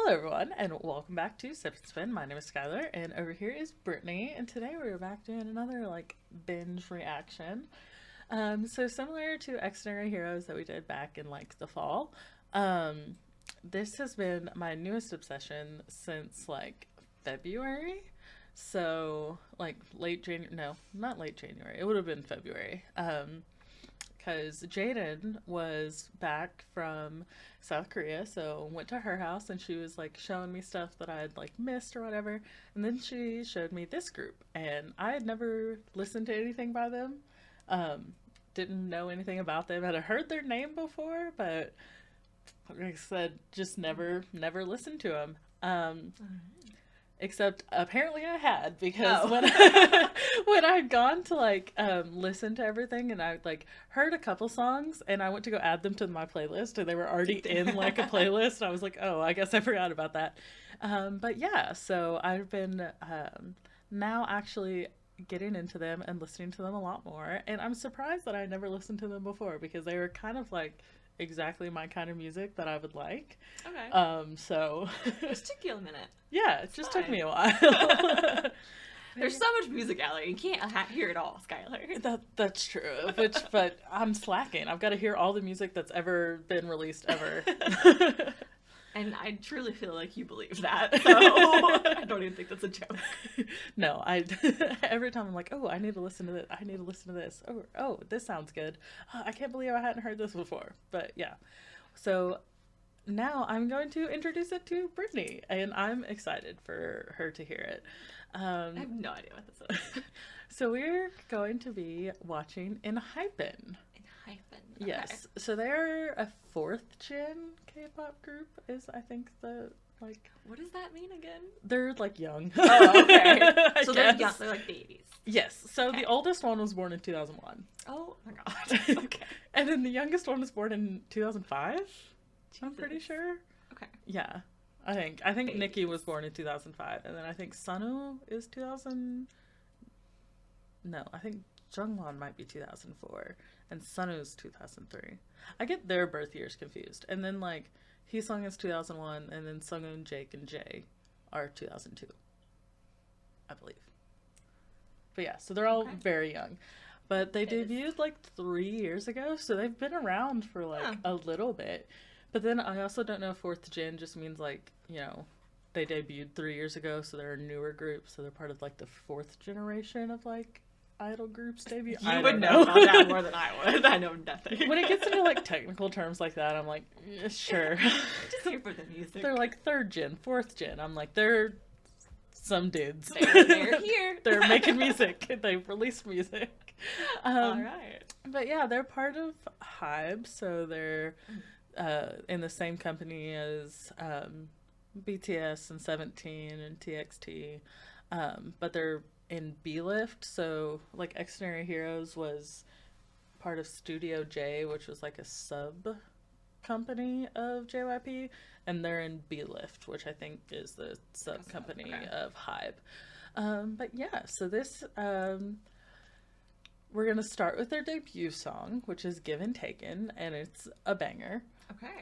Hello everyone, and welcome back to Sip and Spin. My name is Skylar, and over here is Brittany, and today we're back doing another, binge reaction. So similar to Extraordinary Heroes that we did back in, the fall, this has been my newest obsession since, February. So, late January, no, not late January, it would have been February, because Jaden was back from South Korea, so went to her house and she was showing me stuff that I had missed or whatever, and then she showed me this group, and I had never listened to anything by them, didn't know anything about them, had heard their name before, but like I said, just never listened to them. Except apparently I had, because when I'd gone to listen to everything, and I heard a couple songs, and I went to go add them to my playlist, and they were already in a playlist. I was like, oh, I guess I forgot about that. But yeah, so I've been now actually getting into them and listening to them a lot more, and I'm surprised that I never listened to them before, because they were kind of exactly my kind of music that I would like. Okay. So It took you a minute. Yeah, it just took me a while. There's so much music out there. You can't hear it all, Skylar. That's true. But I'm slacking. I've got to hear all the music that's ever been released ever. And I truly feel like you believe that. So I don't even think that's a joke. No, every time I'm like, oh, I need to listen to this. I need to listen to this. Oh, this sounds good. Oh, I can't believe I hadn't heard this before. But yeah. So now I'm going to introduce it to Brittany, and I'm excited for her to hear it. I have no idea what this is. So we're going to be watching Enhypen. Enhypen. Okay. Yes. So they're a 4th gen K-pop group, is I think the What does that mean again? They're young. Oh, okay. So they're young. They're babies. Yes. So Okay. the oldest one was born in 2001. Oh my god. Okay. And then the youngest one was born in 2005. I'm Jesus. pretty sure. Okay. Yeah. I think Babies. Nikki was born in 2005, and then I think Sunu is 2000. No, I think Jungwon might be 2004, and Sunu's 2003. I get their birth years confused. And then Heesung is 2001, and then Sunghoon, Jake, and Jae are 2002, I believe. But yeah, so they're all Okay. very young. But they Kids. debuted 3 years ago, so they've been around for a little bit. But then I also don't know if 4th gen just means they debuted 3 years ago, so they're a newer group, so they're part of the 4th generation of idol groups debut. You would know about that more than I would. I know nothing. When it gets into technical terms like that, I'm like, yeah, sure. Just here for the music. They're 3rd gen, 4th gen. I'm like, they're some dudes. They're here. They're making music. They've released music. All right. But yeah, they're part of Hybe, so they're in the same company as BTS and 17 and TXT, but they're in B-Lift, so Extraordinary Heroes was part of Studio J, which was a sub company of JYP, and they're in B-Lift, which I think is the sub company of Hybe. But yeah, so this we're gonna start with their debut song, which is Given Taken, and it's a banger. Okay.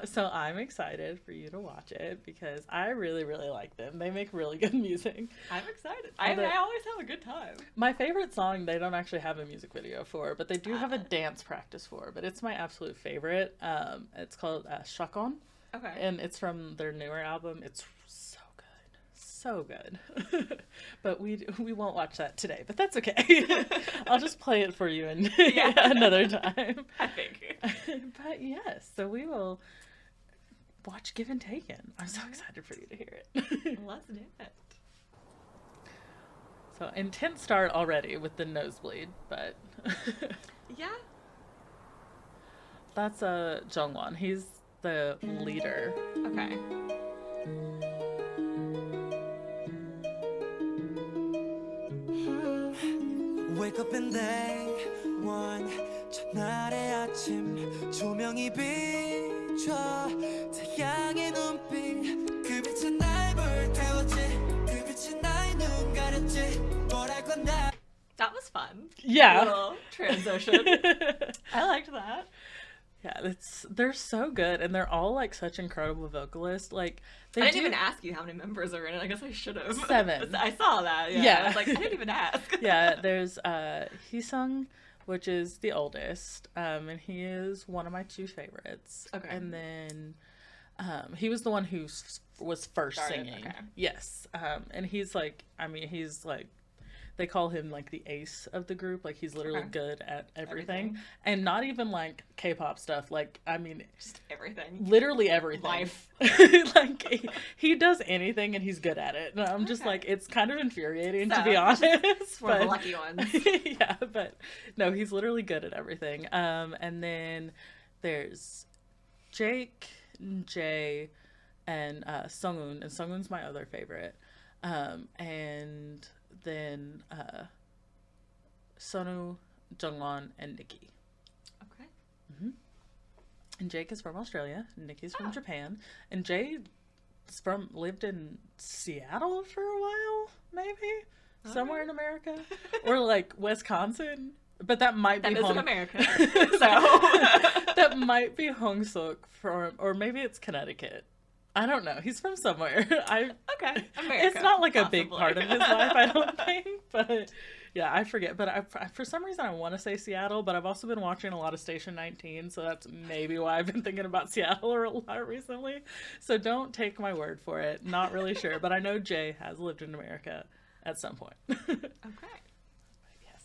So I'm excited for you to watch it, because I really, really like them. They make really good music. I'm excited. I always have a good time. My favorite song, they don't actually have a music video for, but they do have a dance practice for, but it's my absolute favorite. It's called Shakon, Okay. and it's from their newer album. It's so good. But we won't watch that today, but that's okay. I'll just play it for you another time. I figure. But yes, so we will watch Given Taken. I'm so excited for you to hear it. Let's do it. So intense start already with the nosebleed, but Yeah. that's Jungwon. He's the leader. Okay. Wake up and day one 첫날의 아침 조명이 비춰 태양의 눈빛 그 빛은 날 불태웠지 그 빛이 나의 눈 가렸지 뭐랄 건데 That was fun. Yeah. Little transition. I liked that. Yeah, they're so good, and they're all like such incredible vocalists. Like I didn't even ask you how many members are in it. I guess I should have. 7. I saw that. Yeah. Yeah. I was like, I didn't even ask. Yeah, there's Heesung, which is the oldest, and he is one of my 2 favorites. Okay. And then he was the one who was first singing. Okay. Yes. And he's like, they call him like the ace of the group. Like he's literally good at everything. And not even like K-pop stuff. Like, just everything. Literally everything. Life. Like he does anything and he's good at it. And I'm just like, it's kind of infuriating to be honest. One of the lucky ones. Yeah, but no, he's literally good at everything. And then there's Jake, Jay, and Sunghoon, and Sunghoon's my other favorite. And then Sonu, Jungwon, and Nikki. Okay. And Jake is from Australia, and Nikki's from Japan, and Jay lived in Seattle for a while, maybe somewhere in America, or like Wisconsin. But that might be in America. So that might be Hongsuk from, or maybe it's Connecticut. I don't know. He's from somewhere. Okay, America. It's not like possibly. a big part of his life, I don't think. But yeah, I forget. But I for some reason I want to say Seattle, but I've also been watching a lot of Station 19, so that's maybe why I've been thinking about Seattle a lot recently. So don't take my word for it. Not really sure, but I know Jay has lived in America at some point. Okay. Yes.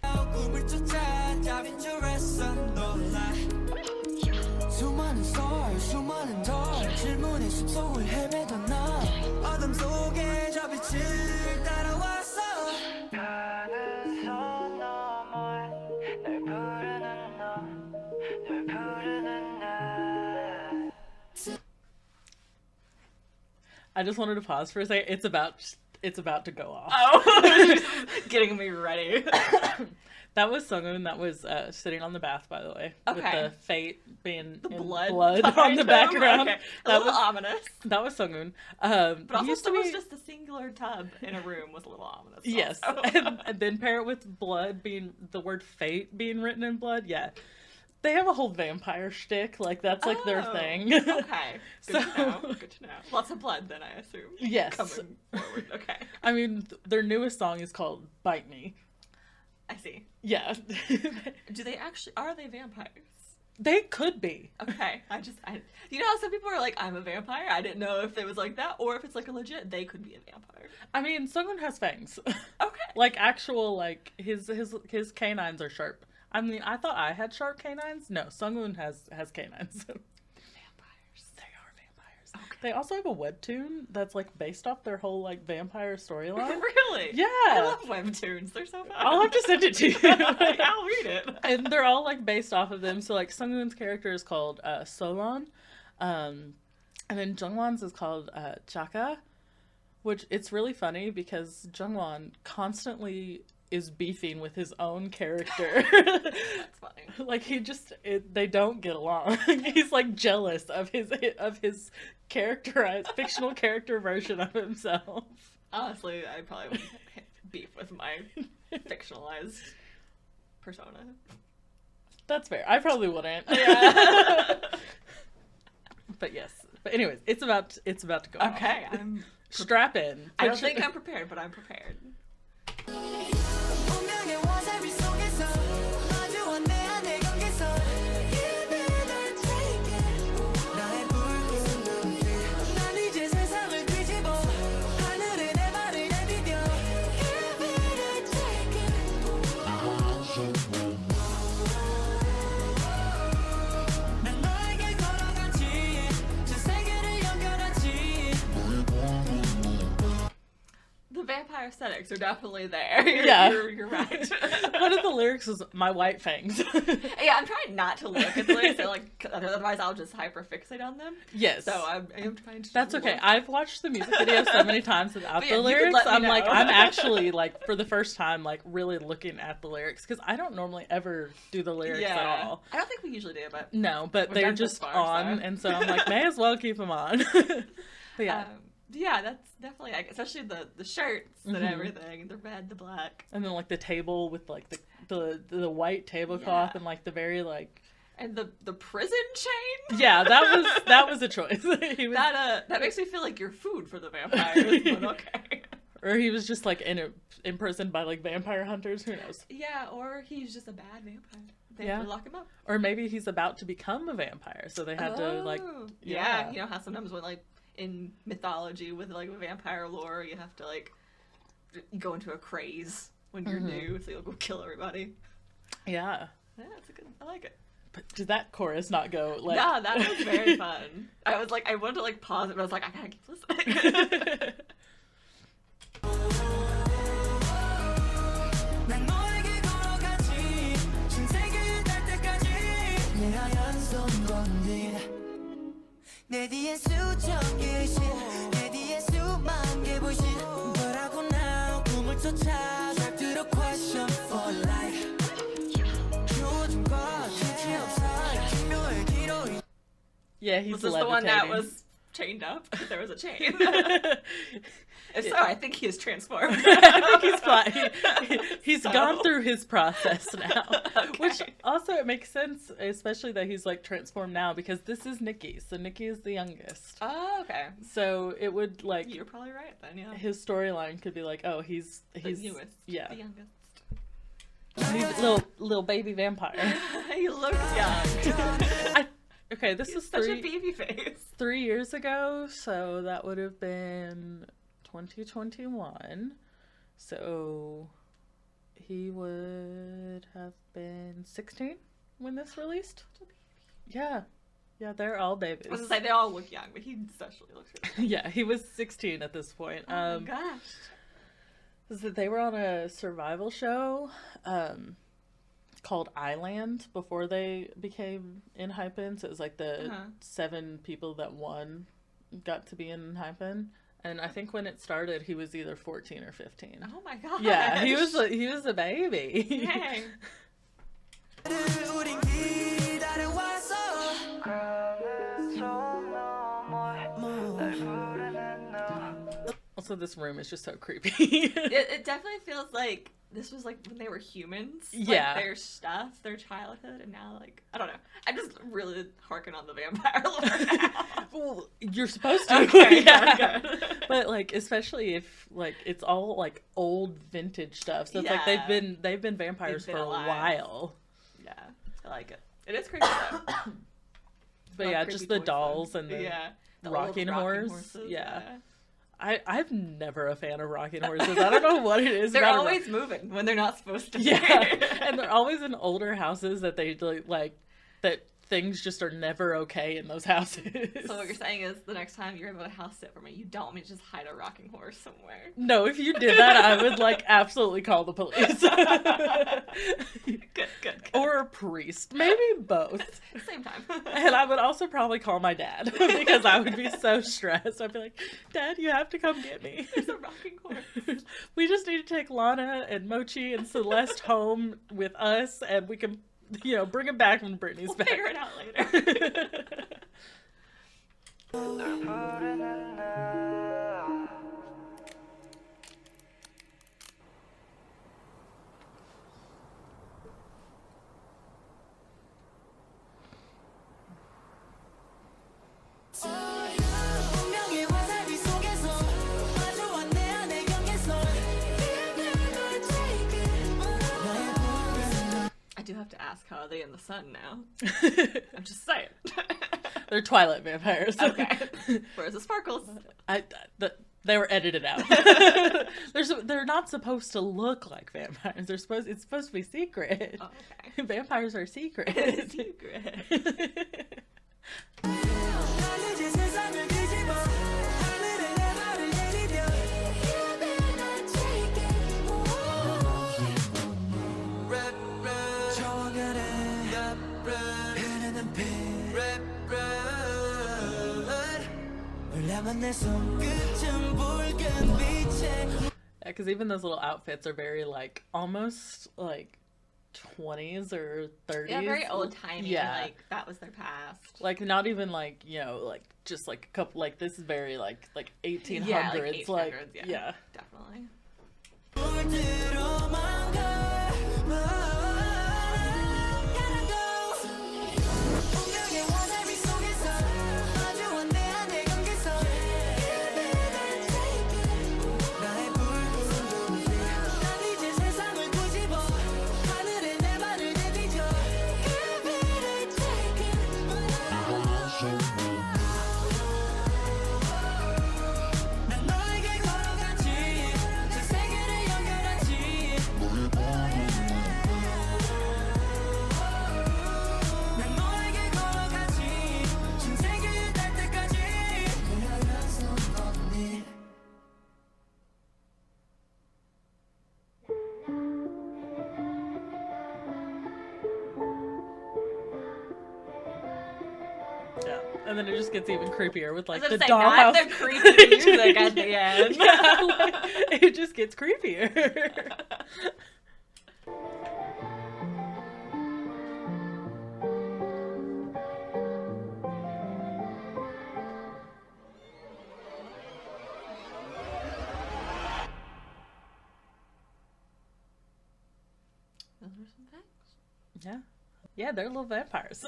꿈을 쫓아 답인 줄 알았어 놀라 수많은 썰 수많은 덜 질문의 숲속을 헤매던 나 어둠 속에 저 빛을 따라왔어 가는 손 너머에 널 부르는 널 부르는 날 I just wanted to pause for a second. It's about to go off. Oh, getting me ready. That was Sunghoon that was sitting on the bath, by the way. Okay. With the fate being The in blood on behind the him? background. Okay. A That little was ominous. that was Sunghoon. But also, used to someone's be just a singular tub in a room was a little ominous. yes, Also. and then pair it with blood being the word fate being written in blood. Yeah, they have a whole vampire shtick. Like that's like their thing. Okay. Good So- to know. Good to know. Lots of blood, then, I assume. Yes. Coming forward. Okay. I mean, their newest song is called "Bite Me." I see. Yeah, Do they actually, are they vampires? they could be. Okay. You know how some people are like, I'm a vampire? I didn't know if it was like that, or if it's like a legit, they could be a vampire. I mean, Sunghoon has fangs. Okay. Like actual, like his canines are sharp. I mean, I thought I had sharp canines. No, Sunghoon has canines. Vampires. They are vampires. Okay. They also have a webtoon that's like based off their whole like vampire storyline. Really? Yeah. I love webtoons. They're so fun. I'll have to send it to you. I'll read it. And they're all like based off of them. So like Sunghoon's character is called Solon, and then Jungwon's is called Chaka, which it's really funny because Jungwon constantly is beefing with his own character. That's funny. Like they don't get along. He's like jealous of his characterized fictional character version of himself. Honestly, I probably would beef with my fictionalized persona. That's fair. I probably wouldn't. Yeah. But yes. But anyways, it's about to go off. Okay, I'm. Strap in. I don't think I'm prepared, but I'm prepared. 운명의 와사비 속에서 마주한 내 안의 경계선 You better take it 나의 불꽃은 눈빛 난 이제 세상을 뒤집어 하늘에 내 발을 내디뎌 You better take it 난 너에게 걸어갔지 저 세계를 연결하지 The vampire aesthetics are definitely there. Yeah. You're right. One of the lyrics is "My white fangs." Yeah, I'm trying not to look at the lyrics, otherwise I'll just hyperfixate on them. Yes. So I am trying to. That's okay. look. I've watched the music video so many times without But yeah, the you could lyrics. let me I'm like, know. I'm actually like, for the first time, like really looking at the lyrics because I don't normally ever do the lyrics at all. I don't think we usually do, but No, but We've they're done this just far, on, so. and so I'm like, may as well keep them on. But yeah, yeah, that's definitely especially the shirts and Mhm. everything, the red, the black, and then like the table with like the white tablecloth Yeah. and like the very like And the prison chain? Yeah, that was a choice. He was, That makes me feel like you're food for the vampires, but okay. or he was just like imprisoned by like vampire hunters. Who knows? Yeah, or he's just a bad vampire. They Yeah. have to lock him up. Or maybe he's about to become a vampire, so they had to like. Yeah, you know how sometimes when like in mythology with like vampire lore, you have to like go into a craze when you're new, so you'll go kill everybody. Yeah. Yeah, that's a good. I like it. But did that chorus not go like? Yeah, that was very fun. I was like, I wanted to like pause it, but I was like, I gotta keep listening. 난 너에게 걸어가지 신세계에 닿을 때까지 내 하얀 손 건디 내 뒤에 수천 개의 신 내 뒤에 수만 개 불신 But I go now 꿈을 쫓아 잘 들어 question for life 요즘과 신체 없어 기묘의 기로 Yeah, he's Was this the one that levitating. was chained up? There was a chain. If so, I think he is transformed. I think he's fine. He's gone through his process now. Okay. Which also it makes sense, especially that he's like transformed now because this is Nikki. So Nikki is the youngest. Oh, okay. So it would like You're probably right then, yeah. his storyline could be like, oh, he's The newest. yeah, The youngest. he's a little baby vampire. He looks young. Okay, this is Such a baby face. 3 years ago, so that would have been 2021. So he would have been 16 when this released. Yeah. Yeah, they're all babies. I was gonna say they all look young, but he especially looks really young. Yeah, he was 16 at this point. Oh my gosh. Is that they were on a survival show called Island before they became Enhypen. So it was like the 7 people that won got to be in Enhypen. And I think when it started, he was either 14 or 15. Oh my gosh. Yeah, he was a baby. Dang. 우린 기다려왔어 Also, this room is just so creepy. It definitely feels like this was like when they were humans. Yeah. Like their stuff, their childhood, and now like I don't know. I'm just really harking on the vampire lore now. Well, you're supposed to. Okay, Yeah. good. But like, especially if like it's all like old vintage stuff. So it's like Yeah. they've been vampires They've been for a alive. while. Yeah, I like it. It is creepy though. But Love yeah, creepy just the toys, dolls though. and the yeah, the rocking old horse. Yeah. Yeah. I'm never a fan of rocking horses. I don't know what it is. They're about always moving when they're not supposed to be. yeah, and they're always in older houses that they like that things just are never okay in those houses. So what you're saying is the next time you're able to house sit for me, you don't want me to just hide a rocking horse somewhere. No, if you did that, I would like absolutely call the police. Good. Or a priest, maybe both. Same time. And I would also probably call my dad because I would be so stressed. I'd be like, Dad, you have to come get me. There's a rocking horse. We just need to take Lana and Mochi and Celeste home with us, and we can, bring them back when Brittany's We'll back. figure it out later. 운명의 화살비 속에서 마주한 내 안의 경계선 나의 불은 I do have to ask, how are they in the sun now? I'm just saying. They're Twilight vampires. Okay. Where's the sparkles? They were edited out. They're not supposed to look like vampires. It's supposed to be secret. Oh, okay. Vampires are secret. Secret. 난 이제 세상을 뒤집어 하늘에 내 발을 내디뎌 저간에 흐르는 피 올라만 내 손끝은 붉은 빛에 Yeah, because even those little outfits are very like almost like 20s or 30s. Yeah, very old timey. Yeah. Like that was their past. Like not even like like just like a couple, like this is very like 1800s. Yeah, like 1800s, yeah. Definitely. 물들어만 가 And then it just gets even creepier with like I the was gonna say, not dollhouse the creepy music at the end. Yeah, like, it just gets creepier. Those were some facts. Yeah. Yeah, they're little vampires.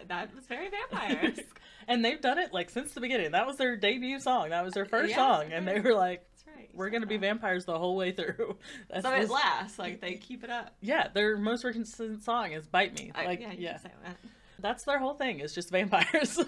That was very vampire-esque. And they've done it like since the beginning. That was their debut song. That was their first Yeah, song. And they were like, That's right. we're going to be vampires the whole way through. That's So it this- lasts. Like, they keep it up. Yeah, their most recent song is Bite Me. Like, Yeah, you yeah. can say that. That's their whole thing. It's just vampires.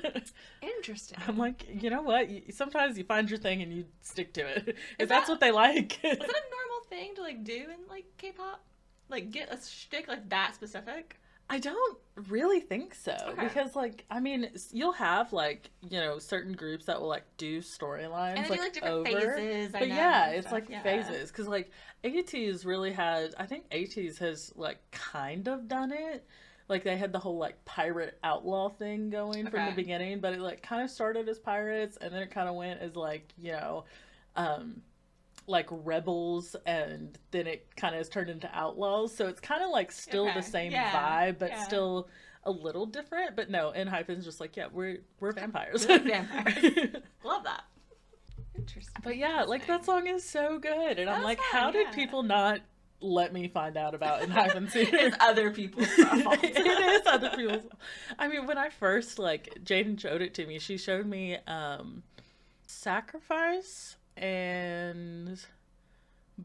Interesting. I'm like, you know what? Sometimes you find your thing and you stick to it. If that's that- what they like. Is that a normal thing to, like, do in, like, K-pop? Like, get a shtick, like, that specific? I don't really think so. Okay. Because, like, I mean, you'll have, like, you know, certain groups that will, like, do storylines, And they do, like, different over. phases. I But know, yeah, and it's stuff, like yeah. phases. Because, like, ATEEZ really had, I think ATEEZ has, like, kind of done it. Like, they had the whole, like, pirate outlaw thing going from the Okay. beginning. But it, like, kind of started as pirates. And then it kind of went as, like, you know, like rebels, and then it kind of has turned into outlaws. So it's kind of like still Okay. the same Yeah. vibe, but Yeah. still a little different. But no, Enhypen's just like, yeah, we're vampires. We're vampires. Love that. Interesting. But yeah, like that song is so good, and I'm That's like, fun, how did yeah. people not let me find out about Enhypen's here? It's other people's fault. It is other people's. I mean, when I first like Jaden showed it to me, she showed me Sacrifice and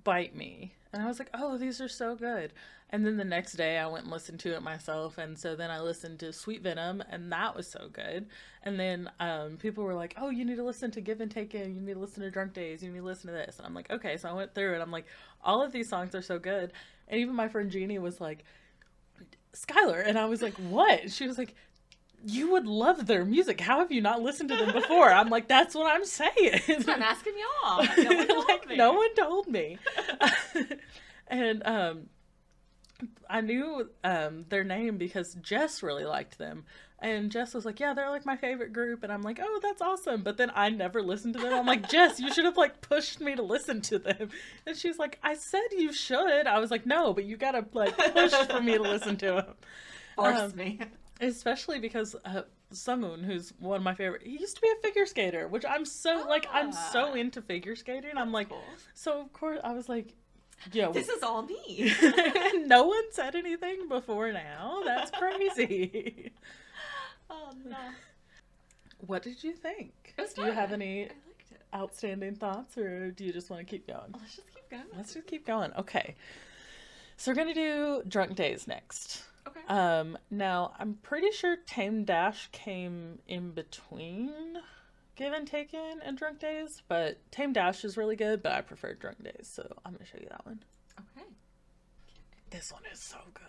Bite Me, and I was like, oh, these are so good. And then the next day I went and listened to it myself, and so then I listened to Sweet Venom, and that was so good. And then people were like, oh, you need to listen to Give and Take In, you need to listen to Drunk-Dazed, you need to listen to this. And I'm like, okay. So I went through it, I'm like, all of these songs are so good. And even my friend Jeannie was like, Skylar, and I was like, what? She was like, you would love their music. How have you not listened to them before? I'm like, that's what I'm saying. I'm asking y'all. No one told Like, me. no one told me. And I knew their name because Jess really liked them. And Jess was like, yeah, they're like my favorite group. And I'm like, oh, that's awesome. But then I never listened to them. I'm like, Jess, you should have like pushed me to listen to them. And she's like, I said you should. I was like, no, but you gotta like push for me to listen to them. Force me. Especially because Sungun, who's one of my favorite, he used to be a figure skater, which I'm so like, I'm so into figure skating. I'm like, Cool. so of course I was like, yo, This is all me. no one said anything before now. That's crazy. Oh no. What did you think? It was Do you fun. have any I liked it. outstanding thoughts, or do you just want to keep going? Let's just keep going. Let's just keep going. Okay. So we're gonna do Drunk-Dazed next. Okay. Now I'm pretty sure Tame Dash came in between Give and Take In and Drunk-Dazed, but Tame Dash is really good, but I prefer Drunk-Dazed, so I'm gonna show you that one. Okay. This one is so good.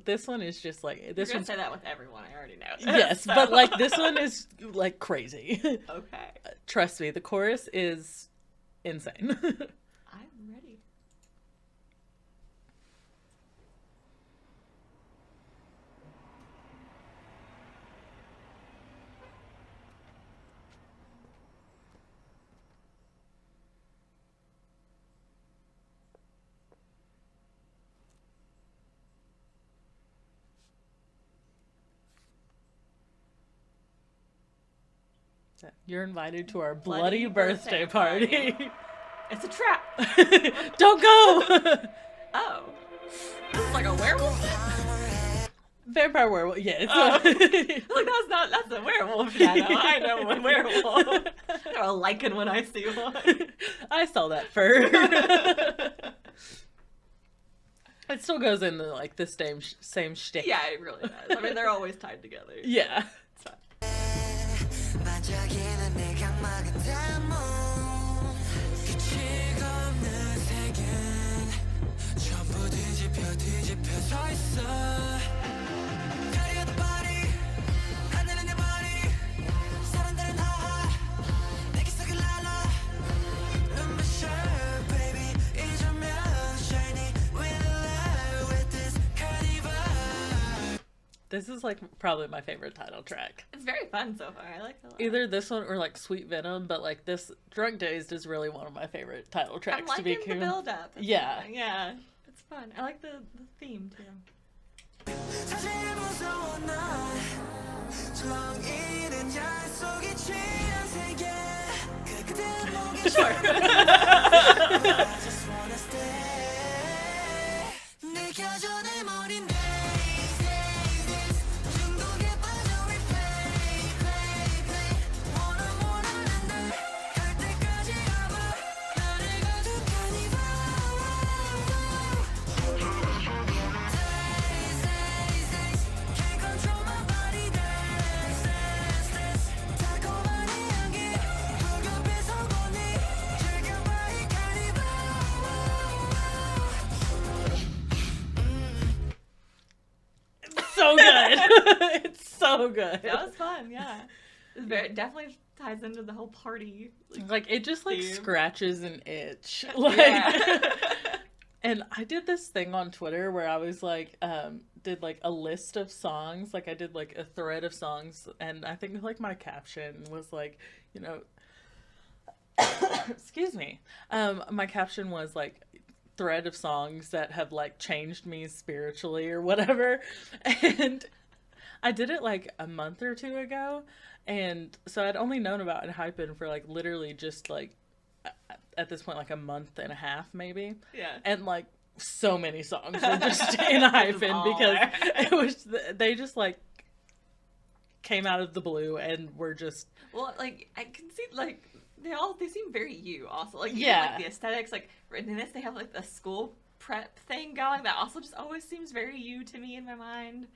This one is just like You're this gonna one's say that with everyone. I already know. yes, So- but like this one is like crazy. Okay. Trust me, the chorus is insane. I'm ready. You're invited to our Bloody bloody birthday party. It's a trap. Don't go! Oh. This is like a werewolf? Vampire werewolf. Yeah, it's Oh. Like, that's a werewolf shadow. I know a werewolf. They're a lichen when I see one. I saw that fur. It still goes in the, like the same shtick. Yeah, it really does. I mean, they're always tied together. Yeah. It's fine. 반짝이는 내 각막은 다 규칙 없는 세계는 전부 뒤집혀 서 있어 Carry the body 하늘은 내 body 사람들은 하하 내 기색을 날아 눈부셔 baby 이 조명 shiny with the light with this carnival This is like probably my favorite title track. It's very fun so far. I like it a lot. Either this one or like Sweet Venom, but like this Drunk-Dazed is really one of my favorite title tracks. I'm liking the build up. Yeah. Yeah. It's fun. I like the theme too. 사실 무서운 날 정의는 잘 속에 취한 세계 그대 보기 Sure. I just wanna stay 느껴져 내 머린 days days days 중독에 빠져 replay play play 원하는 날 갈 때까지 가봐 나를 가득하니 days days days can't control my body dance dance dance 달콤한 이 향기 흑연빛 성분이 즐겨봐 이 카니발 So good. It's so good. That was fun, yeah. It definitely ties into the whole party. Like it just like theme. scratches an itch. Like Yeah. and I did this thing on Twitter where I was like did like a list of songs. Like I did like a thread of songs, and I think like my caption was like, you know, excuse me. My caption was like thread of songs that have like changed me spiritually or whatever. And I did it like a month or two ago, and so I'd only known about Enhypen for like literally just like at this point like a month and a half maybe. Yeah. And like so many songs were just in Enhypen all because there. it was they just like came out of the blue and were just Well, like I can see like they seem very you also. Like Yeah. like the aesthetics, like in this they have like the school prep thing going that also just always seems very you to me in my mind.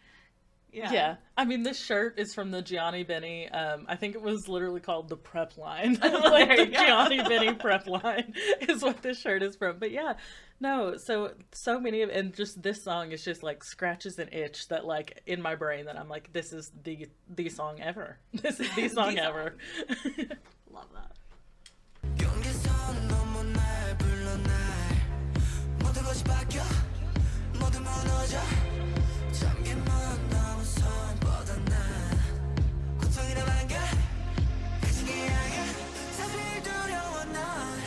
yeah. I mean, this shirt is from the Gianni Benny. I think it was literally called the prep line. There Like the you go. Gianni Benny prep line is what this shirt is from. But yeah, no. So many of and just this song is just like scratches an itch that like in my brain that I'm like, this is the song ever. This is the song The ever. Love that. 경계선 넘어 날 불러 날 모든 것이 바뀌어 모두 무너져 잠긴 맘 너무 손 뻗어나 고통이나 반겨 그중에 향해 사실 두려워 난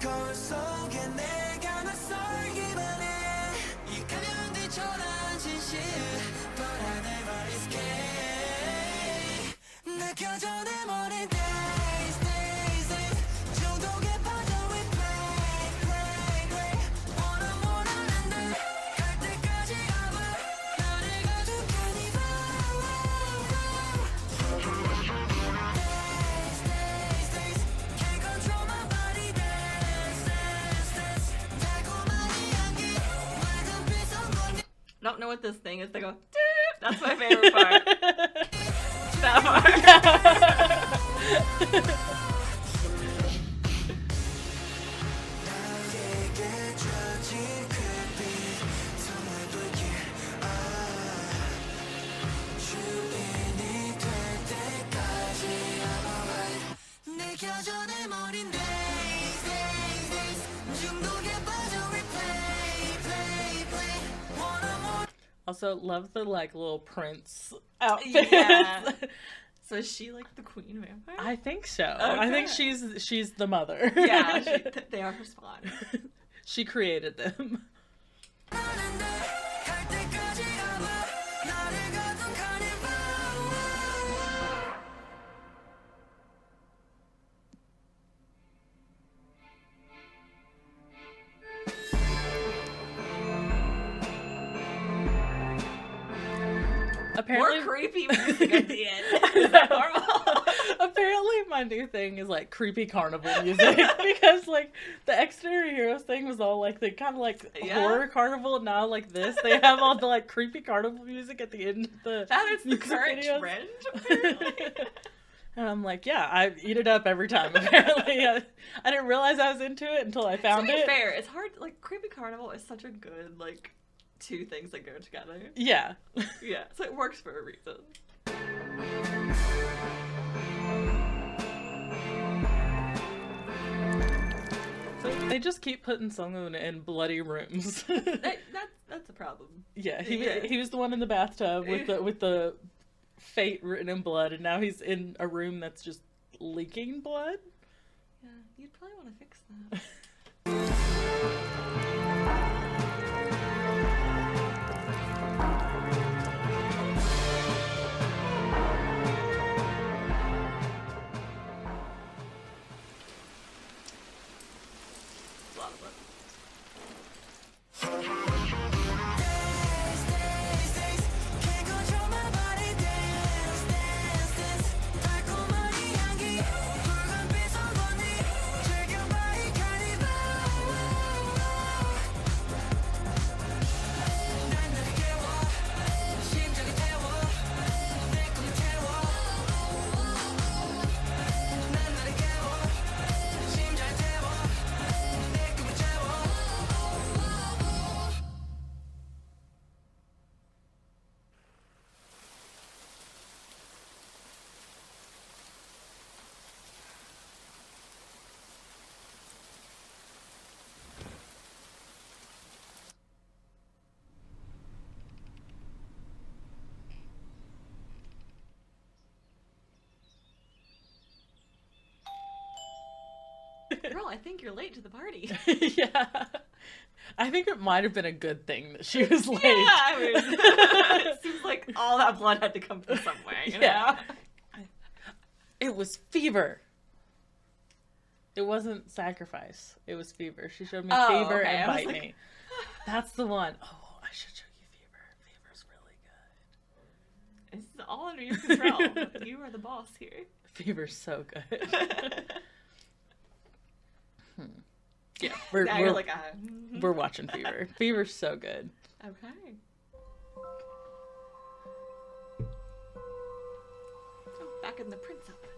거울 속에 내가 낯설기만 해 이 가벼운 뒤처럼 진실 But I never escape 느껴져 내 머리 days days days 중독에 빠져 we play play play 원하는 날 갈 때까지 가봐 나를 가득하니 days days days can't control my body dance dance dance 달콤한 이 향기 맑은 빛 성분이 Don't know what this thing is. They go. "Doot." That's my favorite part. That part. 나에게 젖은 그빛 선물들게 주인이 될 때까지 I'm alright 느껴져 내 머린 days days days 중독에 빠져 replay play play wanna more Also love the like little Prince outfits. Yeah. So is she like the queen vampire? I think so. I think Okay. she's the mother. Yeah, they are her spawn. She created them. 나는 갈 때까지 가봐 나를 가득하니 Apparently, More creepy music at the end. Is that normal? apparently my new thing is like creepy carnival music because like the Exterior Heroes thing was all like the kind of like Yeah. horror carnival. Now like this, they have all the like creepy carnival music at the end of the That is the music current videos. trend, apparently. And I'm like, yeah, I eat it up every time. Apparently, I didn't realize I was into it until I found To be it. fair, it's hard. Like, creepy carnival is such a good like two things that go together. Yeah. Yeah, so it works for a reason. So They just keep putting Sungwoon in bloody rooms. That's a problem. Yeah, he was the one in the bathtub with the fate written in blood, and now he's in a room that's just leaking blood. Yeah, you'd probably want to fix that. Can't control my body, dance, dance, dance. 달콤한 이 향기, 붉은빛 선선이 즐겨봐 이 카니발. 난 나를 깨워, 심장을 태워, 내 꿈을 채워. 난 나를 깨워, 심장을 태워, 내 꿈을 채워. Girl, I think you're late to the party. Yeah. I think it might have been a good thing that she was late. Yeah, I mean, it seems like all that blood had to come from somewhere, you know? Yeah. It was fever. It wasn't sacrifice. It was fever. She showed me Oh, fever okay. and I was bite like- me. That's the one. Oh, I should show you fever. Fever's really good. It's all under your control. You are the boss here. Fever's so good. Yeah, Now you're like, we're watching Fever. Fever's so good. okay. Oh, back in the Prince outfits.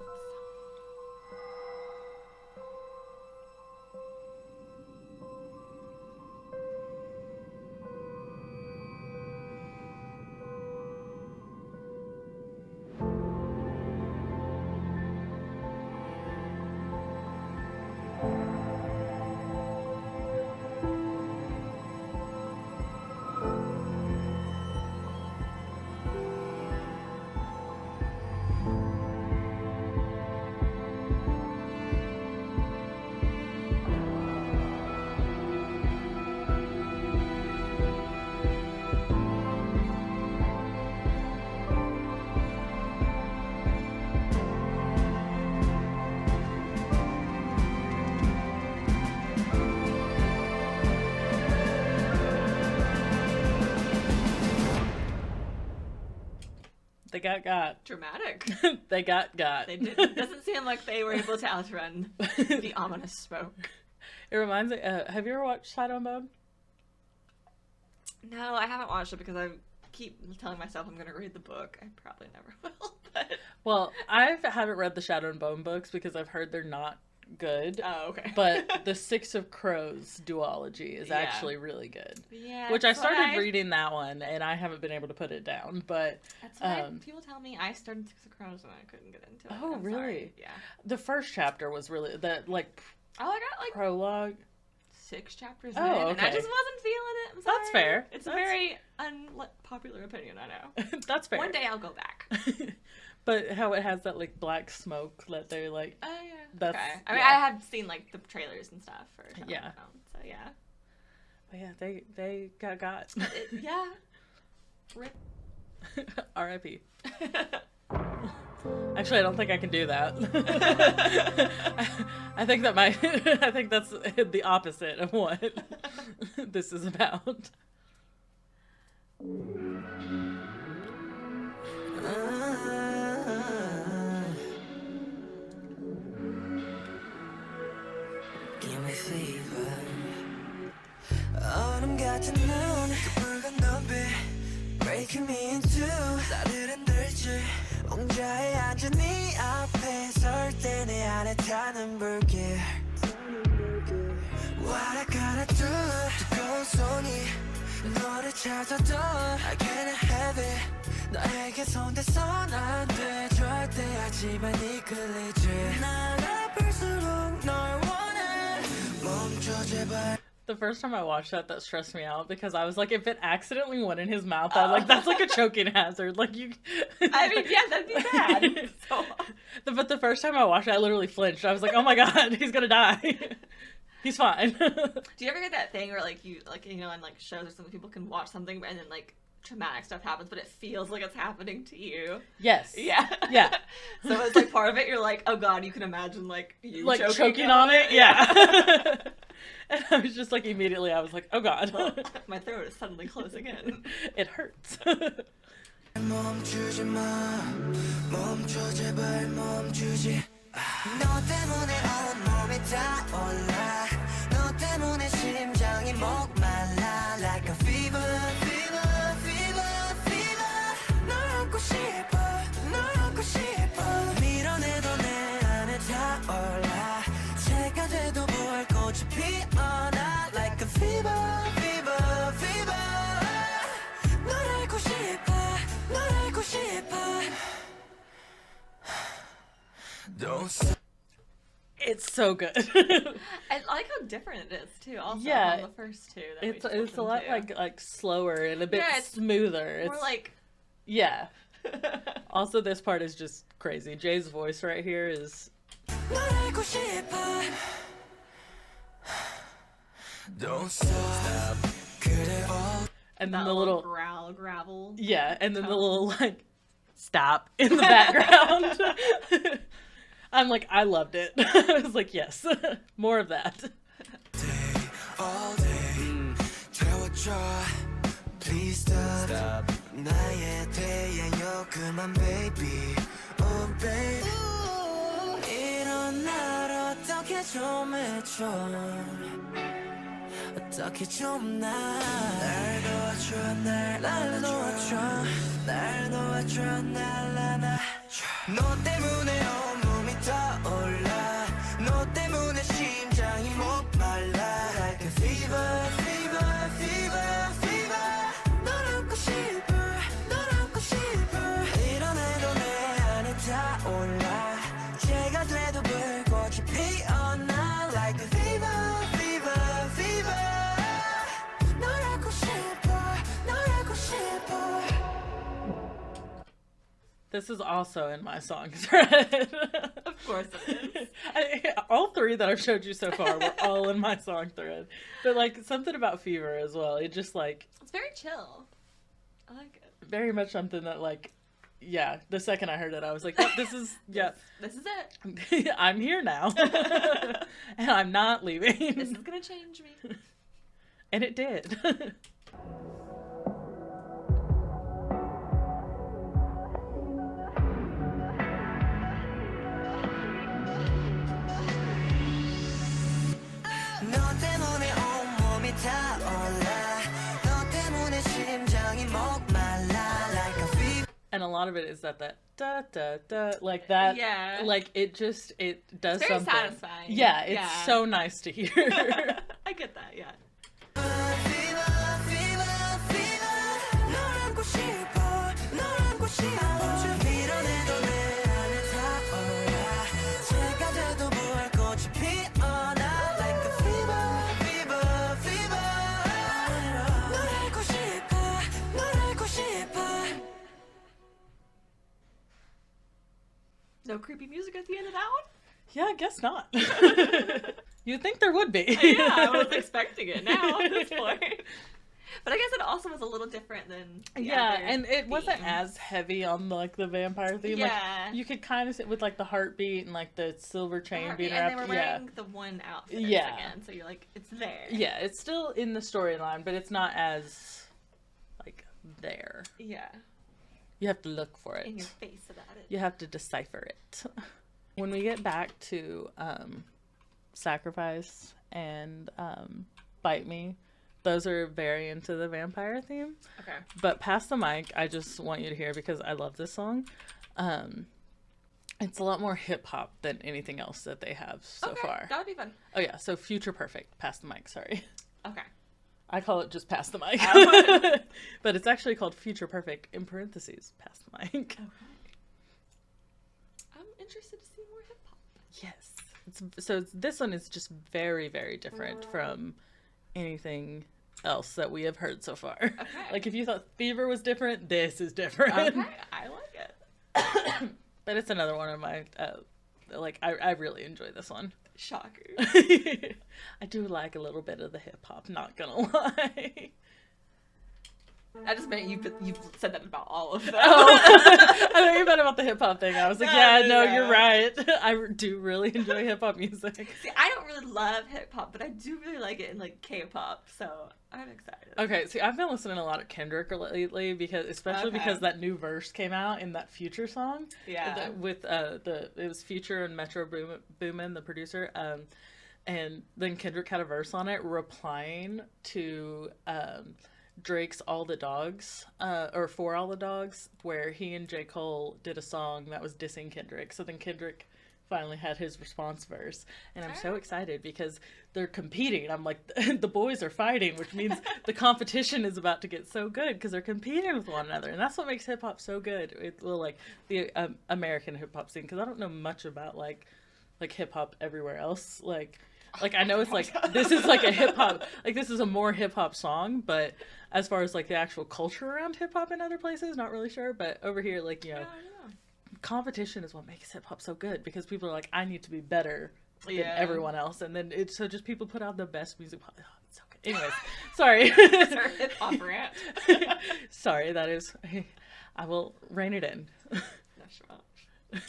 They got. Dramatic. They got. It doesn't seem like they were able to outrun the ominous smoke. It reminds me. Have you ever watched Shadow and Bone? No, I haven't watched it because I keep telling myself I'm going to read the book. I probably never will, but... Well, I haven't read the Shadow and Bone books because I've heard they're not good. Oh, okay. But the Six of Crows duology is Yeah. actually really good. Yeah, Which I that's what started reading that one, and I haven't been able to put it down. But That's what people tell me. I started Six of Crows and I couldn't get into it. Oh, I'm really? sorry. Yeah. the first chapter was really like Oh, I got like prologue. 6 chapters Oh, in, and I okay. just wasn't feeling it. I'm sorry. That's fair. It's That's- a very unpopular opinion, I know. That's fair. One day I'll go back. But how it has that like black smoke that they like. Oh, yeah. That's- okay. I mean, yeah. I have seen like the trailers and stuff for Shadow Yeah. and Bone, so yeah. But yeah, they got. Yeah. Rip. R.I.P. Actually, I don't think I can do that. I think that's the opposite of what this is about. Give me fever. 얼음 같은 눈, 그 붉은 눈빛 breaking me in two. 나를 흔들지. 옹자에 앉은 네 앞에 설 때 내 안에 타는 불길. What I gotta do? 뜨거운 손이 너를 찾아도 I can't have it. 너에게 손대선 안 돼. 절대 하지만 이끌리지. 난 아플수록 널 원해. 멈춰 The first time I watched that stressed me out because I was like, if it accidentally went in his mouth, I was like, that's like a choking hazard. Like you. I mean, yeah, that'd be bad. So... But the first time I watched it, I literally flinched. I was like, oh my god, he's gonna die. He's fine. Do you ever get that thing where like you like in like shows or something, people can watch something and then like traumatic stuff happens, but it feels like it's happening to you? Yes. Yeah. Yeah. So it's like part of it. You're like, oh god, you can imagine like you like choking on it. Yeah. And I was just like immediately, I was like, oh god, my throat is suddenly closing in. It hurts. 멈추지 마 멈춰 제발 멈추지 너 때문에 온몸이 타올라 너 때문에 심장이 목말라 like a fever fever fever fever 널 안고 싶어 널 안고 싶어 밀어내도 내 안에 타올라 새가 돼도 불꽃이 피어나 like a fever fever fever 널 알고 싶어 널 알고 싶어 Don't stop. It's so good. I like how different it is too. Also, Yeah. from the first two. That It's we just a lot listened to. like slower and a bit Yeah, it's smoother. more It's like. yeah. Also, this part is just crazy. Jay's voice right here is. 널 알고 싶어 Don't stop 그래 And that then the little growl, gravel. yeah, and then the tone. little like stop in the background. I'm like, I loved it. I was like, yes, more of that. all day 채워줘 Please stop 나의 태양여 그만 baby Oh baby 이런 날 어떻게 좀 해줘 어떻게 좀 날 도와줘 날 도와줘 날 도와줘 날 안아줘 너 때문에 온몸이 타올라 너 때문에 심장이 목말라 like a fever fever fever fever 널 안고 싶어 널 안고 싶어 이뤄내도 내 안에 타올라 제가 돼도 불꽃이 피어나 like a fever fever fever 널 알고 싶어 널 알고 싶어 This is also in my song thread. Of course it is. All three that I've showed you so far were all in my song thread. But like something about Fever as well. It just like It's very chill. I like it. very much something that like yeah, the second I heard it I was like, yep, this is yeah. This is it. I'm here now. And I'm not leaving. This is gonna change me. And it did. 너 때문에 온몸이 타올라 너 때문에 심장이 목말라 like a fever And a lot of it is that da da da like that. Yeah. Like it just it does It's very something. satisfying. Yeah, it's Yeah. so nice to hear. I get that, yeah. fever fever fever 널 안고 싶어 널 안고 싶어 밀어내도 내 안에 타올라 새가 돼도 불꽃이 피어나 like a fever fever fever 널 알고 싶어 널 알고 싶어 No creepy music at the end of that one? Yeah, I guess not. You'd think there would be. Yeah, I was expecting it now at this point. But I guess it also was a little different than the Yeah, other and it wasn't themes. as heavy on like the vampire theme. Yeah. Like, you could kind of sit with like the heartbeat and like the silver chain being and they wrapped. were Yeah. wearing the one outfit Yeah. again, so you're like, it's there. Yeah, it's still in the storyline, but it's not as like there. Yeah. You have to look for In your it. face about it. You have to decipher it. When we get back to Sacrifice and Bite Me, those are very into the vampire theme. Okay. But Pass the Mic, I just want you to hear because I love this song. It's a lot more hip hop than anything else that they have so Okay, far. that would be fun. Oh yeah, so Future Perfect, Pass the Mic, sorry. Okay. I call it just Pass the Mic. Oh. But it's actually called Future Perfect in parentheses, Pass the Mic. Okay. I'm interested to see more hip hop. Yes. This one is just very, very different from anything else that we have heard so far. Like if you thought Fever was different, this is different. Okay, I like it. But it's another one of my like I really enjoy this one. Shocker. I do like a little bit of the hip hop, not gonna lie. I just meant you've said that about all of them. Oh, I thought you meant about the hip hop thing. I was like, No. you're right. I do really enjoy hip hop music. See, I don't really love hip hop, but I do really like it in like K-pop, so I'm excited. Okay, see, I've been listening a lot of Kendrick lately especially because that new verse came out in that Future song. Yeah. With it was Future and Metro Boomin, the producer, and then Kendrick had a verse on it replying to Drake's All the Dogs, or For All the Dogs, where he and J. Cole did a song that was dissing Kendrick. So then Kendrick finally had his response verse. And I'm so excited because they're competing. I'm like, the boys are fighting, which means the competition is about to get so good because they're competing with one another. And that's what makes hip hop so good. Like the American hip hop scene, because I don't know much about like hip hop everywhere else. Like I know it's like, this is like a hip hop, like this is a more hip hop song, but as far as like the actual culture around hip hop in other places, not really sure. But over here, like, you know, competition is what makes hip hop so good because people are like, I need to be better than everyone else. And then it's so just people put out the best music. Oh, it's so good. Anyways, sorry. It's our hip hop rant. Sorry, that is, I will rein it in. That's right.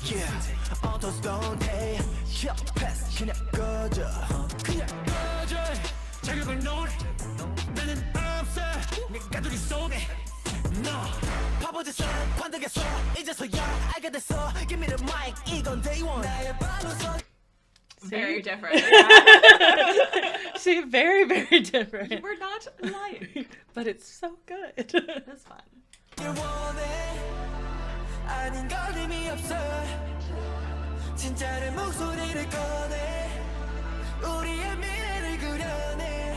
Yeah, all those don't pay. Hip pass, 그냥 꺼져. 자격을 놓을 나는 없어. 내가 둘이 속에 너 바보짓을 관두겠어. 이제서야 알게 됐어. Give me the mic, 이건 day one. 나의 발로서. Very different. See, very, very different. We're not lying. But it's so good. It's fun. 아닌 걸 의미 없어. 진짜의 목소리를 꺼내. 우리의 미래를 그려내.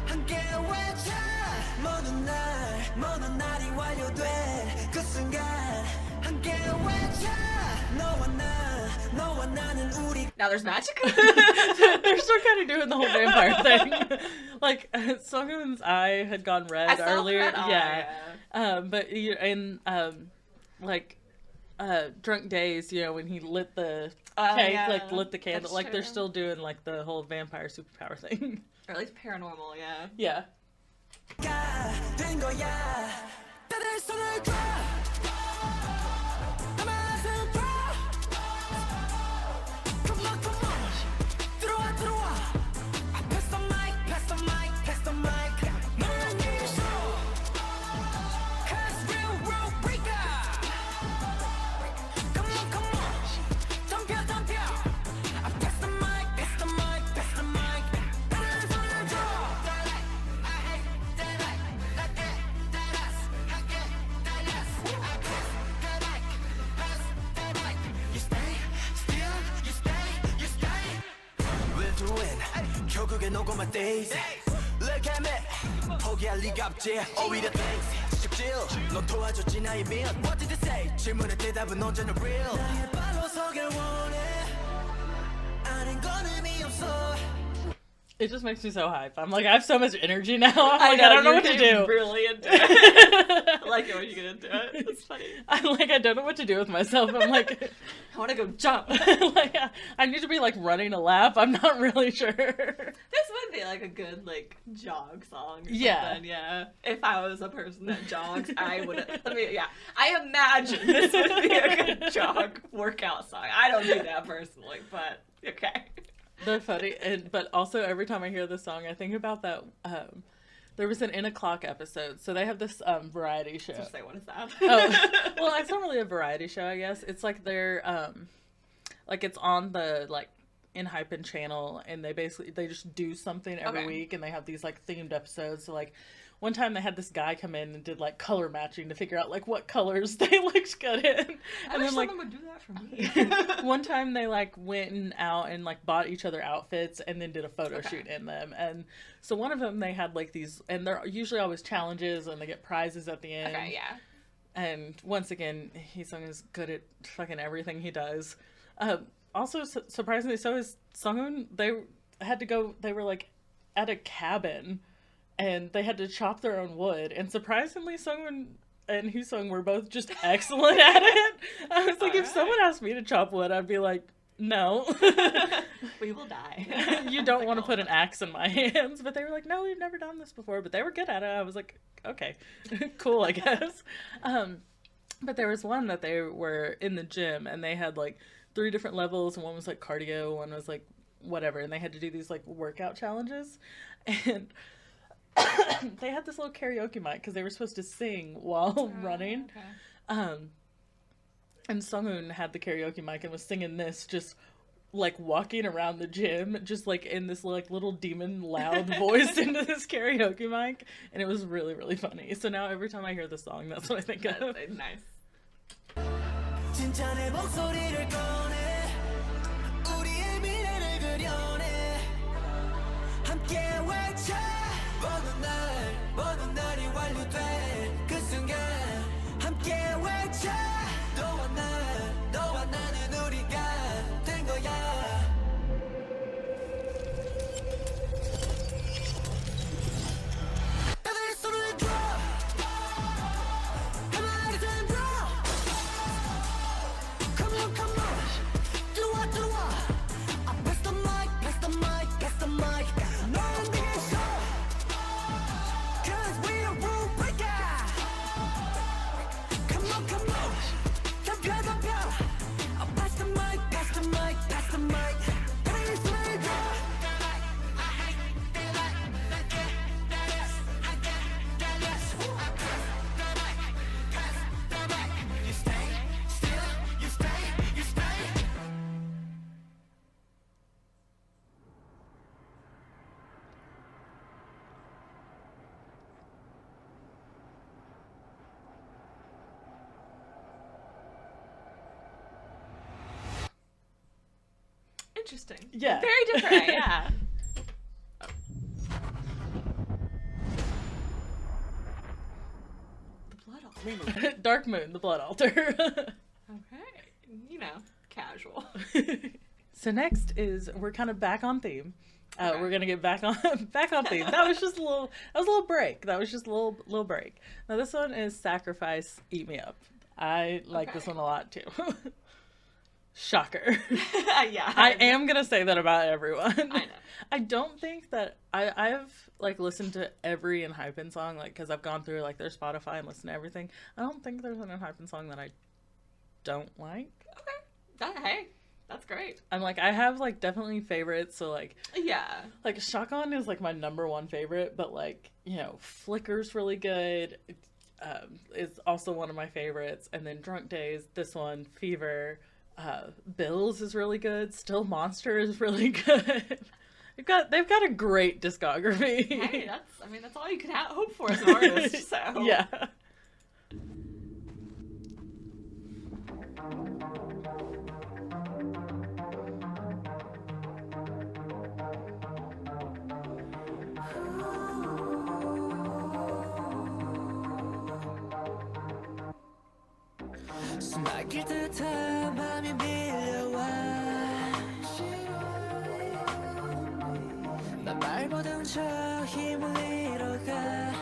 함께 외쳐. 모든 날이 완료돼. 그 순간 함께 외쳐. 너와 나는 우리. Now there's magic? They're still kind of doing the whole vampire thing. Like, Sunghoon's eye had gone red earlier. But in like Drunk-Dazed, you know, when he lit the cake, like lit the candle, like they're still doing like the whole vampire superpower thing. Or at least paranormal, yeah. Yeah. 된 거야. 다들 손을 줘. 결국엔 오고 my days. Look at me. 포기할 리가 없지. 오히려 thanks. 직접질. 넌 도와줬지 나의 민. What did they say? 질문의 대답은 언제나 real. 나의 발로 서길 원해. 아닌 건 의미 없어. It just makes me so hype. I'm like, I have so much energy now. I don't know what to do. Really into it. I like it when you get into it. It's funny. I'm like, I don't know what to do with myself. I'm like, I want to go jump. like, I need to be like running a lap. I'm not really sure. This would be like a good like jog song. Or Yeah. something, yeah. If I was a person that jogs, I would. I imagine this would be a good jog workout song. I don't do that personally, but okay. They're funny, but also every time I hear this song, I think about that. There was an In O'Clock episode, so they have this variety show. Just say what is that? Oh, well, it's not really a variety show, I guess. It's like they're like it's on the like Enhypen channel, and they just do something every week, and they have these like themed episodes. So like one time they had this guy come in and did like color matching to figure out like what colors they looked good in. I And wish then like someone would do that for me. one time they like went out and like bought each other outfits and then did a photo shoot in them. And so one of them they had like these, and they're usually always challenges and they get prizes at the end. Okay, yeah. And once again, Heesung is good at fucking everything he does. Also, surprisingly so, is Sunghoon, they were like at a cabin and they had to chop their own wood. And surprisingly, Sunghoon and Hoosung were both just excellent at it. I was like, if someone asked me to chop wood, I'd be like, no. We will die. You don't want to put an axe in my hands. But they were like, no, we've never done this before. But they were good at it. I was like, okay, cool, I guess. But there was one that they were in the gym and they had like 3 different levels, and one was like cardio, one was like whatever, and they had to do these like workout challenges. And they had this little karaoke mic because they were supposed to sing while running. Okay. And Sunghoon had the karaoke mic and was singing this, just like walking around the gym, just like in this like little demon loud voice into this karaoke mic, and it was really, really funny. So now every time I hear the song, that's what I think of. That's nice. 진짜 내 목소리를 꺼내 우리의 미래를 그려내 함께 외쳐 어느 날이 완료돼 그 순간 함께 외쳐 너와 나는 우리가 된 거야 다들 손을 들어 가만히 들어 Come on, 들어와 I pass the mic 넌 뒤에서 Cause we a rule breaker Come on 덤벼 I pass the mic Please make it I hate that I get less I pass the mic You stay still, you stay Interesting. Yeah. Very different, yeah. The blood altar. Dark Moon, the blood altar. Okay. You know, casual. So next is, we're kind of back on theme. Okay. We're gonna get back on theme. That was just a little break. That was just a little break. Now this one is Sacrifice, Eat Me Up. I like this one a lot too. Shocker. Yeah. I am gonna say that about everyone. I know. I don't think that I've like listened to every Enhypen song, like, because I've gone through like their Spotify and listened to everything. I don't think there's an Enhypen song that I don't like. Okay. Hey, that's great. I'm like, I have like definitely favorites. So like Yeah. Shotgun is like my #1 favorite, but like, you know, Flicker's really good. Is also one of my favorites, and then Drunk-Dazed, this one, Fever. Bills is really good. Still Monster is really good. They've got a great discography. Hey, that's all you can hope for as an artist. So Yeah. 숨막힐 듯한 맘이 밀려와 난 발버둥 쳐 힘을 잃어가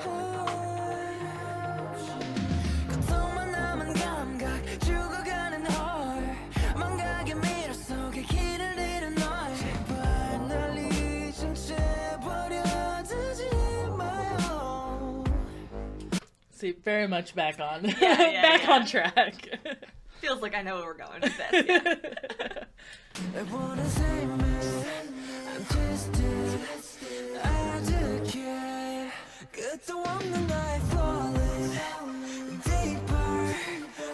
고통만 남은 감각 죽어가는 헐 망각의 미러 속에 길을 잃은 널 제발 날 잊은 채 버려두지 마요. See, very much back on yeah. on track. Feels like I know where we're going with this. Yeah. I wanna say man, I'm twisted 아득해 끝도 없는 나의 falling deeper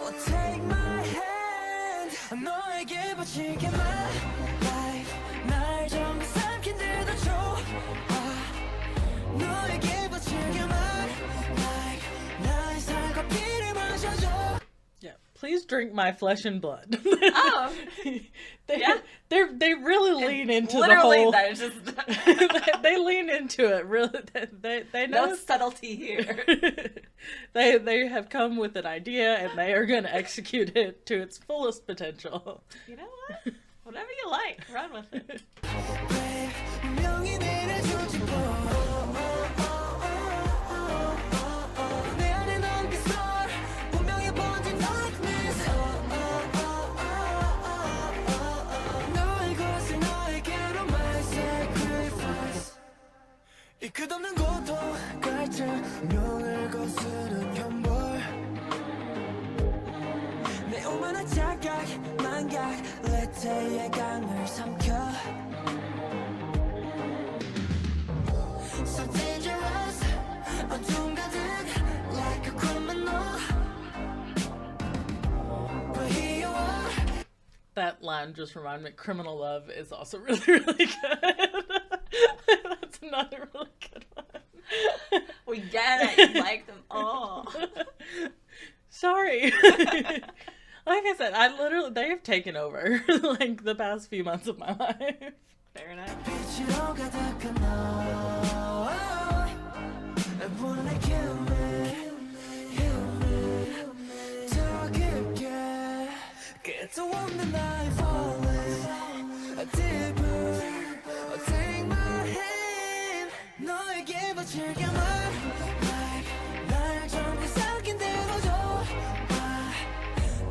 oh take my hand 너에게 바칠게 my life 날 전부 삼킨 데도 좋아 너에게 바칠게 my please drink my flesh and blood. Oh, yeah. They really lean into Literally, the whole. that is just they lean into it. Really, they know. no subtlety here. They have come with an idea and they are going to execute it to its fullest potential. You know what? Whatever you like, run with it. 운명이 내려주지 내 안에 남긴 썰 운명에 번진 darkness 너의 것을 너에게로 my sacrifice 이 끝없는 고통 갈증 운명을 거스른 현벌 내 오만한 착각 망각 레테의 강을 삼켜 So dangerous 어둠 가득 like a criminal But here you are That line just reminded me. Criminal Love is also really, really good. That's another really good one. We get it. You like them all. Sorry. Like I said, they have taken over like the past few months of my life. Fair enough. 빛으로 가득한 너 원해 kill me 더 깊게 끝도 없는 나의 falling deeper take my hand 너에게 바칠게 my life 날 전부 삼킨 대로 줘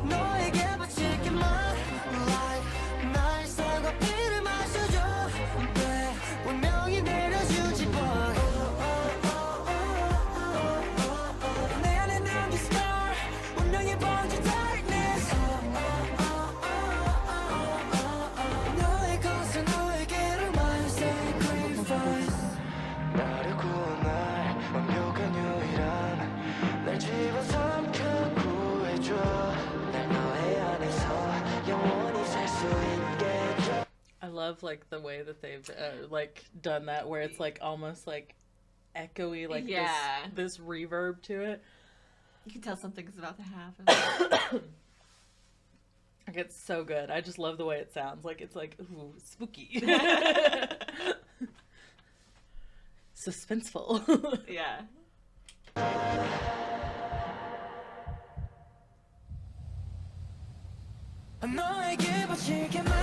너에게 바칠게 my life 날 살과 피를 마셔줘 운명이 내려주지 boy 내 안에 남긴 scar 운명에 번진 darkness 너의 것을 너에게로 my sacrifice 나를 구원할 완벽한 유일한 날 집어삼켜 구해줘 날 너의 안에서 영원히 살 수 있게 해줘 I love like the way that they've like done that, where it's like almost like echoey, like Yeah. this reverb to it. You can tell something's about to happen. Like it's so good. I just love the way it sounds. Like it's like ooh, spooky, suspenseful. Yeah. 너에게 바칠게 my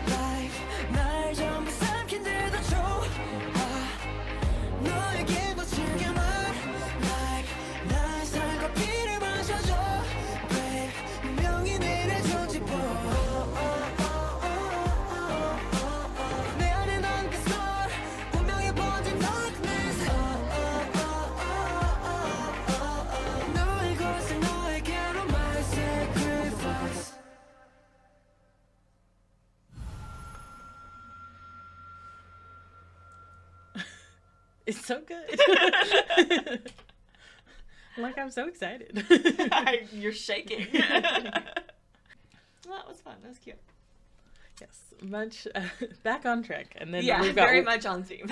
life 날 전부 삼킨 데도 좋아 너에게 바칠게 my life 날 살과 피를 마셔줘 babe 운명이 내려주지 boy 내 안에 남긴 썰 운명에 번진 darkness 너의 것을 너에게로 my sacrifice It's so good. Like I'm so excited. You're shaking. Well, that was fun. That was cute. Yes, much back on track, and then Yeah, we've got very much on theme.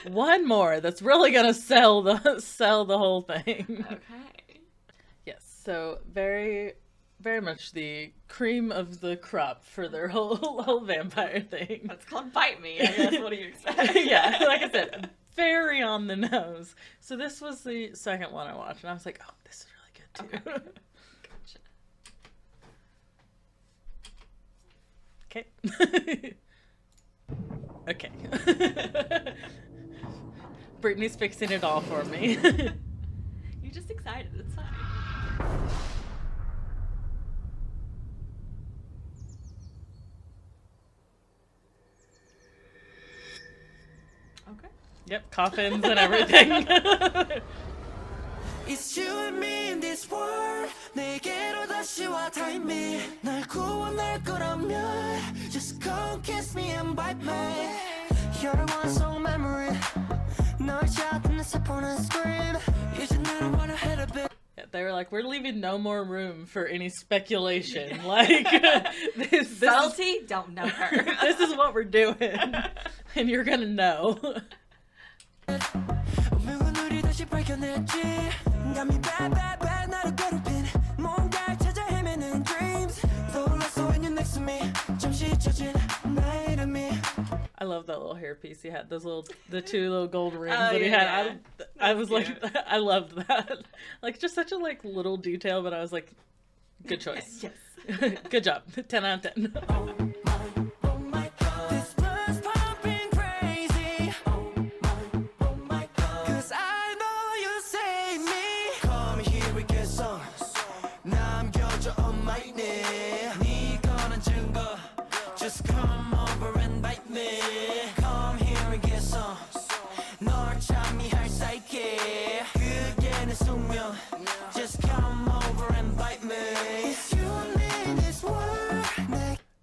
one more that's really gonna sell the whole thing. Okay. Yes, so very much the cream of the crop for their whole vampire thing. That's called Bite Me, I guess. What do you expect? Yeah, like I said, very on the nose. So this was the second one I watched, and I was like, oh, this is really good too. Gotcha. Okay. Okay. Brittany's fixing it all for me. You're just excited. It's fine. Okay. Yep, coffins and everything. It's you and me in this world 내게로 다시 와 time me 날 구원할 거라면 Just come kiss me and bite me You're the one song memory 널 찾는 세포는 scream 이제 나는 wanna hit a bit Yeah, they were like, we're leaving no more room for any speculation. Like, this Salty? Don't know her. this is what we're doing. And you're gonna know. 운명은 우리 다시 발견했지 감히 bad bad bad 나를 괴롭힌 뭔가를 찾아 헤매는 hairpiece he had, the two little gold rings Oh, that he yeah, had. yeah. I was like, cute. I loved that. Like, just such a like little detail, but I was like, good choice. Yes. Good job. 10 out of 10. This blood's pumping crazy. 'Cause I know you save me. Come here we get some. 남겨줘 on my knee. 네거는 증거. Just come over and bite me. Come here and get some. 널 참미할 사이게. 그게 내 숙명. Just come over and bite me. It's you and me in this world.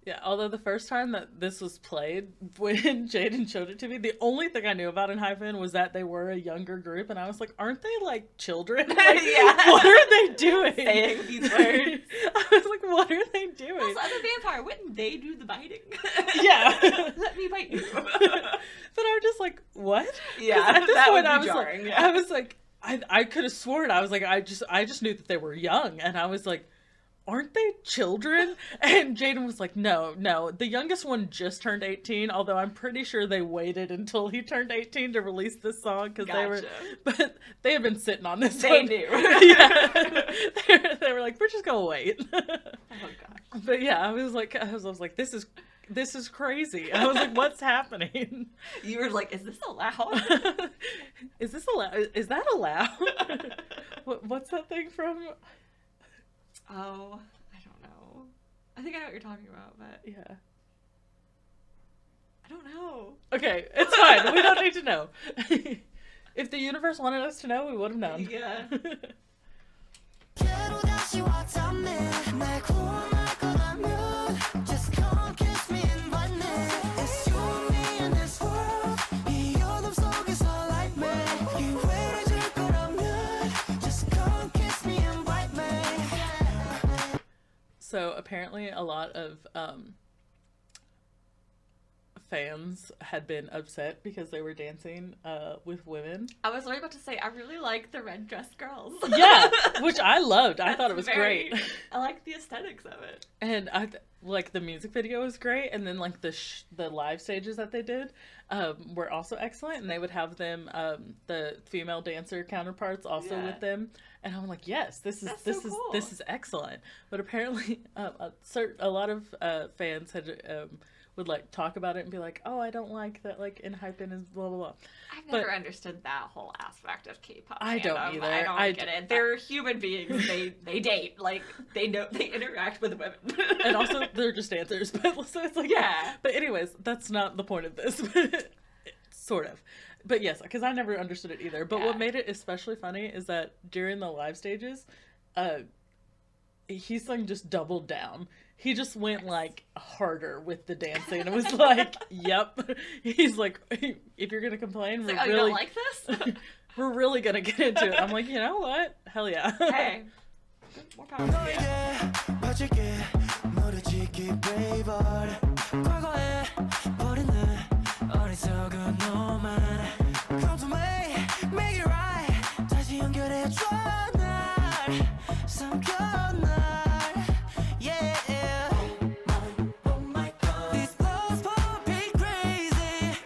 Yeah, although the first time that this was played, when Jaden showed it to me, the only thing I knew about Enhypen was that they were a younger group, and I was like, aren't they like children? Like, Yeah. What are they doing? Saying these words. I was like, what are they doing? Also, I'm a vampire. Wouldn't they do the biting? Yeah. Let me bite you. But I'm just like, what? 'Cause Yeah, at this that point, would be I was jarring, like, yeah. I was like, I could have sworn I was like, I just knew that they were young, and I was like, aren't they children? And Jaden was like, no, the youngest one just turned 18, although I'm pretty sure they waited until he turned 18 to release this song, because Gotcha. but they had been sitting on this They one. knew. Yeah. They were like, we're just gonna wait. Oh gosh. But yeah, I was like, this is crazy. I was like, what's happening? You were like, is this allowed? Is this allowed? Is that allowed? What's that thing from? Oh, I don't know. I think I know what you're talking about, but Yeah. I don't know. Okay, it's fine. We don't need to know. If the universe wanted us to know, we would have known. Yeah. 곁으로 다시 왔다네. 날 구원할 거라면 just come kiss me and bite me. It's you and me in this world. 이 어둠 속에서 light me. 기회를 줄 거라면 just come kiss me and bite me. So apparently, a lot of fans had been upset because they were dancing with women. I was already about to say, I really like the red dress girls. Yeah, which I loved. I thought it was That's great. I like the aesthetics of it. And like the music video was great, and then like the live stages that they did were also excellent, and they would have them the female dancer counterparts also Yeah. with them, and I'm like, yes, this is That's so cool. this is excellent. But apparently, a lot of fans had would like talk about it and be like, oh, I don't like that like Enhypen is blah blah blah. I've But- never understood that whole aspect of K-pop. I don't fandom. either. I don't I get d- it. They're human beings. They date. Like they interact with women. And also they're just dancers, but so it's like Yeah. But anyways, that's not the point of this. Sort of. But yes, because I never understood it either. But Yeah. what made it especially funny is that during the live stages, he sung just doubled down. He just went like harder with the dancing. It was like, yep. He's like, if you're gonna complain, It's we're like, oh, you really don't like this? we're really gonna get into it. I'm like, you know what? Hell yeah. Hey, more power to you. 너에게 빠질게 모르지기 baby. 과거에 버린 내 어리석은 너만 come to me, make it right. 다시 연결해줘 날 삼켜 날 yeah. These blows pumping crazy.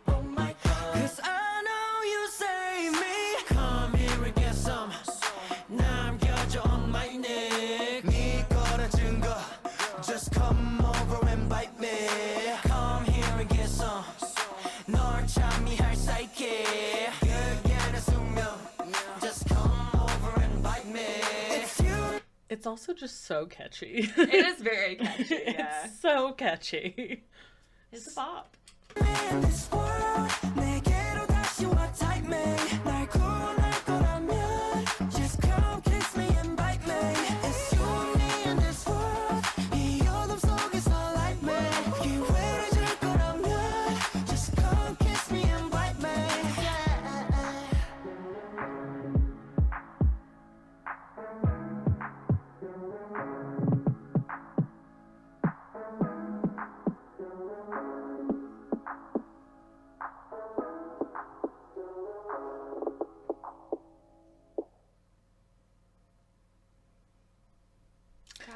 'Cause I know you save me. Come here and get some. 남겨줘 on my neck. 네 거란 증거. Just come over and bite me. Come here and get some. 널 참미할 사이게. 그게 내 숙명. Just come over and bite me. It's you. It's also just so catchy. It is very catchy. Yeah, It's so catchy. it's a bop. in this world. 내게로 다시 와 type me. 날 구원할 거라면 just come kiss me and bite me. It's you and me in this world. 이 어둠 속에서 light me. 기회를 줄 거라면 just come kiss me and bite me.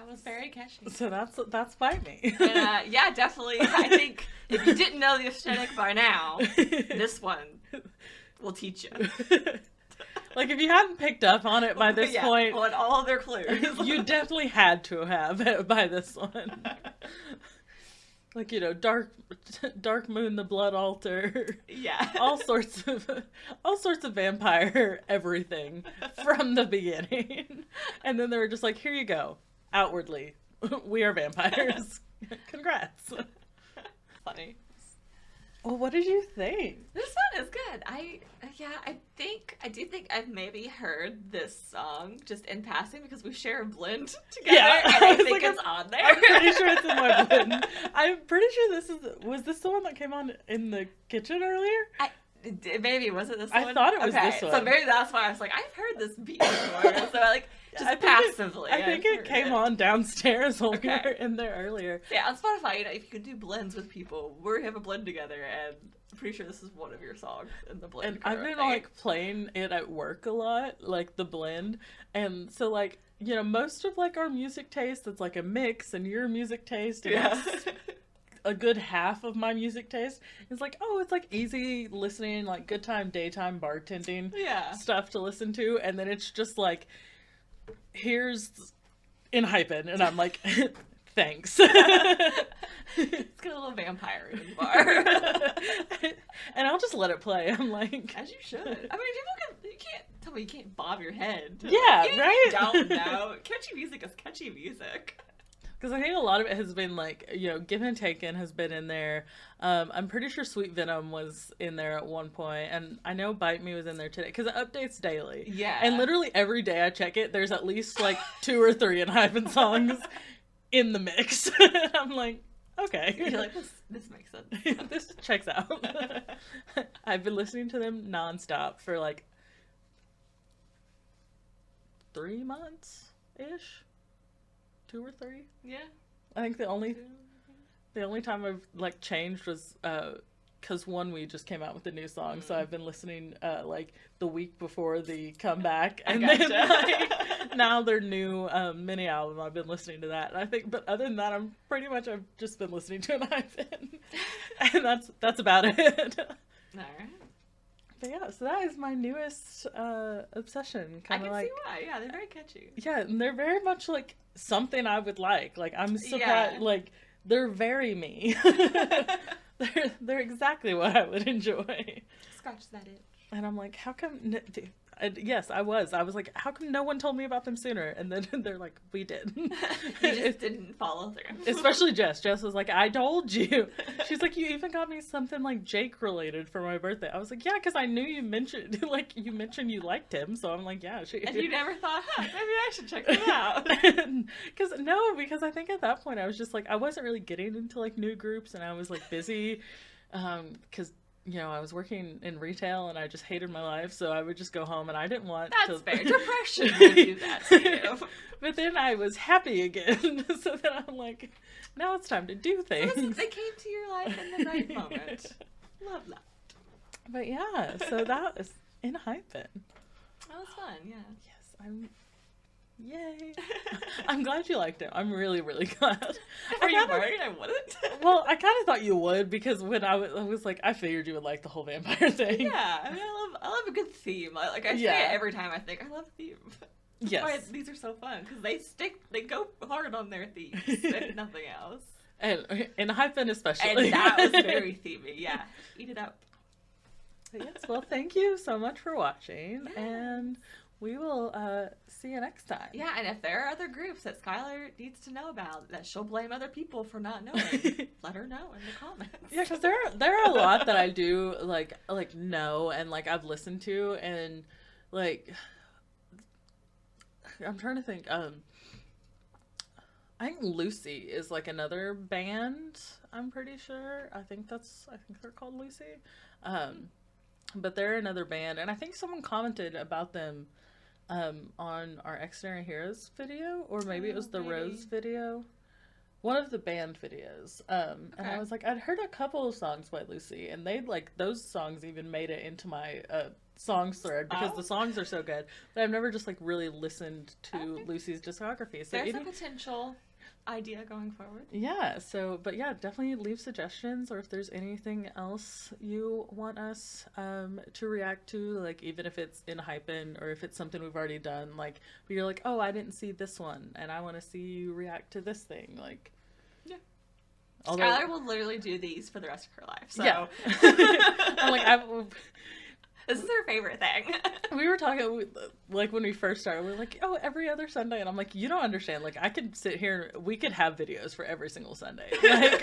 That was very catchy. So that's Bite Me. And, yeah, definitely. I think if you didn't know the aesthetic by now, this one will teach you. Like, if you hadn't picked up on it by this point, on all their clues, you definitely had to have it by this one. Like, you know, Dark Moon, the Blood Altar. Yeah. all sorts of vampire everything from the beginning. And then they were just like, here you go. Outwardly, we are vampires. Congrats. Funny. Well, what did you think? This one is good. I do think I've maybe heard this song just in passing because we share a blend together, Yeah, and I was think like, it's on there. I'm pretty sure it's in my blend. I'm pretty sure was this the one that came on in the kitchen earlier? Maybe was it this I one? thought it was this one. So maybe that's why I was like, I've heard this beat before. So like just passively. I think it came on downstairs while we were in there earlier. Yeah, on Spotify, you know, if you can do blends with people, we have a blend together, and I'm pretty sure this is one of your songs in the blend. And I've been like playing it at work a lot, like the blend, and so like, you know, most of like our music taste, it's like a mix, and your music taste, and it's a good half of my music taste. It's like, oh, it's like easy listening, like good time, daytime bartending stuff to listen to, and then it's just like, here's Enhypen, and I'm like, thanks. It's got a little vampire in the bar. And I'll just let it play. I'm like, as you should. I mean, you can't tell me you can't bob your head. Yeah, like, right? Don't know. Catchy music is catchy music. Because I think a lot of it has been like, you know, Give and Taken has been in there. I'm pretty sure Sweet Venom was in there at one point, and I know Bite Me was in there today because it updates daily. Yeah. And literally every day I check it, there's at least like 2 or 3 Enhypen songs in the mix. I'm like, okay. You're like, this makes sense. This checks out. I've been listening to them nonstop for like 3 months-ish. 2 or 3. Yeah. I think the only time I've like changed was because we just came out with a new song, so I've been listening like the week before the comeback, and then like now their new mini album. I've been listening to that, and I think, but other than that, I've just been listening to an iPhone, and that's about it. All right. But yeah, so that is my newest obsession. I can see why. Yeah, they're very catchy. Yeah, and they're very much like something I would like. Like, I'm surprised. Yeah. Like, they're very me. they're exactly what I would enjoy. Scratch that itch. And I'm like, how come? Yes, I was like, how come no one told me about them sooner? And then they're like, we did. You just didn't follow through. Especially Jess. Jess was like, I told you. She's like, you even got me something like Jake related for my birthday. I was like, yeah, because I knew you mentioned you liked him. So I'm like, yeah. And you never thought, maybe I should check them out. Because I think at that point I was just like, I wasn't really getting into like new groups, and I was like busy because you know, I was working in retail and I just hated my life, so I would just go home, and I didn't want That's fair. Depression will do that to you. But then I was happy again, so then I'm like, now it's time to do things. So they came to your life in the right moment. Love that. But yeah, so that is Enhypen. That was fun, yeah. Yes, yay. I'm glad you liked it. I'm really, really glad. Are you worried I wouldn't? Well, I kind of thought you would, because when I was like, I figured you would like the whole vampire thing. Yeah, I mean, I love a good theme. I say it every time I think, I love theme. That's Yes. why these are so fun, because they go hard on their themes, if nothing else. And Enhypen especially. And that was very themey, yeah. Eat it up. But yes, well, thank you so much for watching, and we will see you next time. Yeah, and if there are other groups that Skylar needs to know about that she'll blame other people for not knowing, let her know in the comments. Yeah, because there are a lot that I do like know and like I've listened to, and like I'm trying to think. I think Lucy is like another band. I'm pretty sure. I think they're called Lucy. But they're another band, and I think someone commented about them on our Extraordinary Heroes video, or maybe it was the Rose video. One of the band videos. And I was like, I'd heard a couple of songs by Lucy, and they like those songs even made it into my songs thread because Oh. the songs are so good. But I've never just like really listened to Okay. Lucy's discography. So There's even a potential idea going forward. yeah, so but yeah, definitely leave suggestions, or if there's anything else you want us to react to, like even if it's Enhypen or if it's something we've already done, like but you're like, oh, I didn't see this one and I want to see you react to this thing, like Yeah. although Skylar will literally do these for the rest of her life. So yeah. I'm like this is her favorite thing. we were talking like when we first started, we were like, oh, every other Sunday, and I'm like, you don't understand, like I could sit here and we could have videos for every single Sunday, like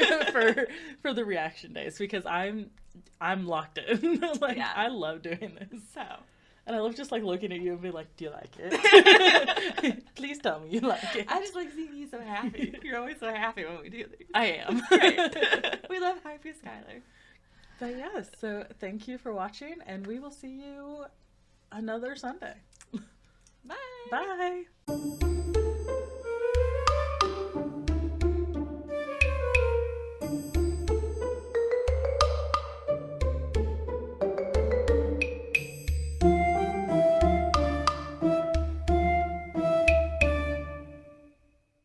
for the reaction days, because I'm locked in. Like Yeah. I love doing this, So and I love just like looking at you and be like, do you like it? Please tell me you like it. I just like seeing you so happy. You're always so happy when we do these. I am. Great. We love happy Skylar. But yeah, so thank you for watching, and we will see you another Sunday. Bye. Bye.